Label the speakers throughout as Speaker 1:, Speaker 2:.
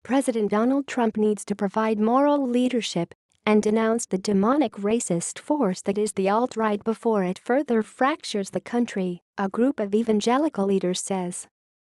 Speaker 1: President Donald Trump needs to provide moral leadership and denounce the demonic racist force that is the alt-right before it further fractures the country, a group of evangelical leaders says.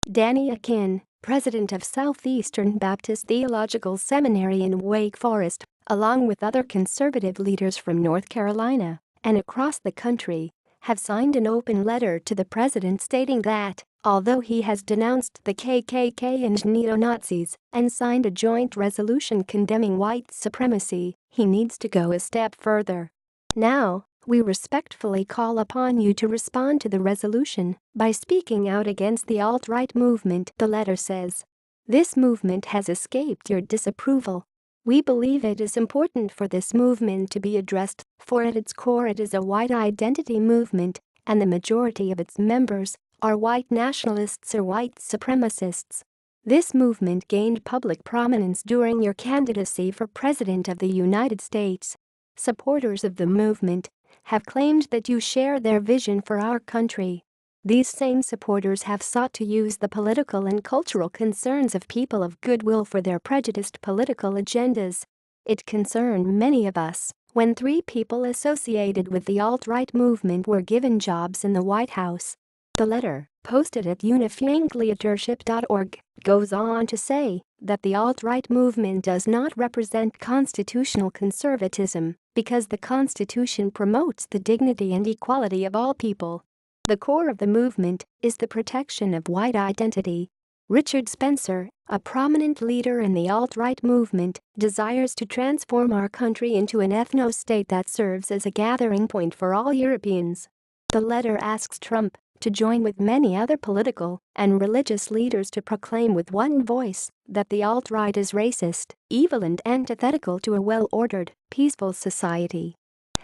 Speaker 1: Danny Akin, president of Southeastern Baptist Theological Seminary in Wake Forest, along with other conservative leaders from North Carolina and across the country, have signed an open letter to the president stating that, although he has denounced the KKK and neo-Nazis and signed a joint resolution condemning white supremacy, he needs to go a step further. Now, we respectfully call upon you to respond to the resolution by speaking out against the alt-right movement, the letter says. This movement has escaped your disapproval. We believe it is important for this movement to be addressed, for at its core it is a white identity movement, and the majority of its members are white nationalists or white supremacists. This movement gained public prominence during your candidacy for President of the United States. Supporters of the movement have claimed that you share their vision for our country. These same supporters have sought to use the political and cultural concerns of people of goodwill for their prejudiced political agendas. It concerned many of us when 3 people associated with the alt-right movement were given jobs in the White House. The letter, posted at unifyingleadership.org, goes on to say that the alt-right movement does not represent constitutional conservatism because the Constitution promotes the dignity and equality of all people. The core of the movement is the protection of white identity. Richard Spencer, a prominent leader in the alt-right movement, desires to transform our country into an ethno-state that serves as a gathering point for all Europeans. The letter asks Trump to join with many other political and religious leaders to proclaim with one voice that the alt-right is racist, evil and antithetical to a well-ordered, peaceful society.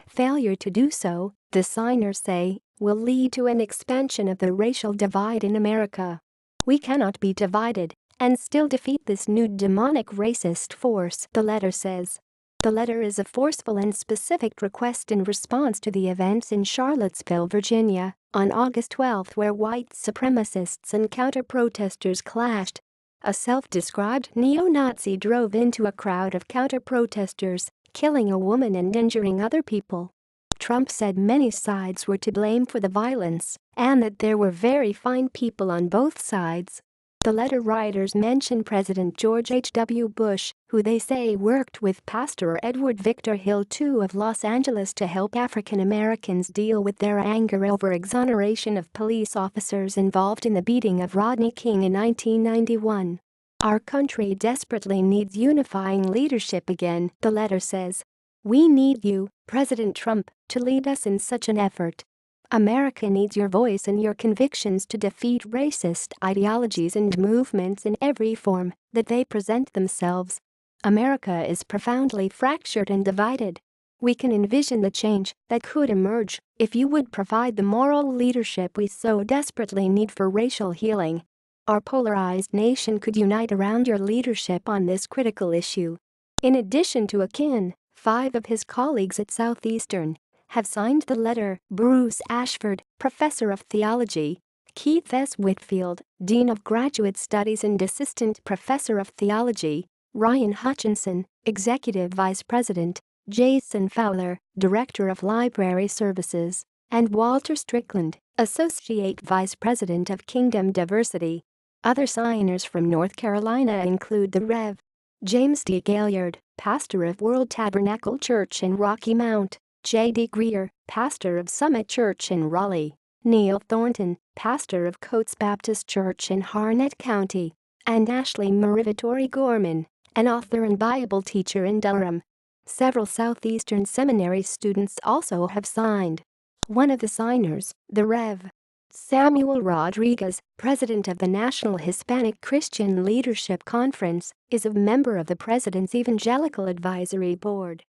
Speaker 1: Failure to do so, the signers say, will lead to an expansion of the racial divide in America. We cannot be divided and still defeat this new demonic racist force, the letter says. The letter is a forceful and specific request in response to the events in Charlottesville, Virginia, on August 12 where white supremacists and counter-protesters clashed. A self-described neo-Nazi drove into a crowd of counter-protesters, killing a woman and injuring other people. Trump said many sides were to blame for the violence and that there were very fine people on both sides. The letter writers mention President George H.W. Bush, who they say worked with Pastor Edward Victor Hill II of Los Angeles to help African Americans deal with their anger over exoneration of police officers involved in the beating of Rodney King in 1991. Our country desperately needs unifying leadership again, the letter says. We need you, President Trump, to lead us in such an effort. America needs your voice and your convictions to defeat racist ideologies and movements in every form that they present themselves. America is profoundly fractured and divided. We can envision the change that could emerge if you would provide the moral leadership we so desperately need for racial healing. Our polarized nation could unite around your leadership on this critical issue. In addition to Akin, 5 of his colleagues at Southeastern have signed the letter: Bruce Ashford, professor of theology; Keith S. Whitfield, dean of graduate studies and assistant professor of theology; Ryan Hutchinson, executive vice president; Jason Fowler, director of library services; and Walter Strickland, associate vice president of Kingdom Diversity. Other signers from North Carolina include the Rev. James D. Gaillard, pastor of World Tabernacle Church in Rocky Mount; J.D. Greer, pastor of Summit Church in Raleigh; Neil Thornton, pastor of Coates Baptist Church in Harnett County; and Ashley Marivatori Gorman, an author and Bible teacher in Durham. Several Southeastern Seminary students also have signed. One of the signers, the Rev. Samuel Rodriguez, president of the National Hispanic Christian Leadership Conference, is a member of the president's Evangelical Advisory Board.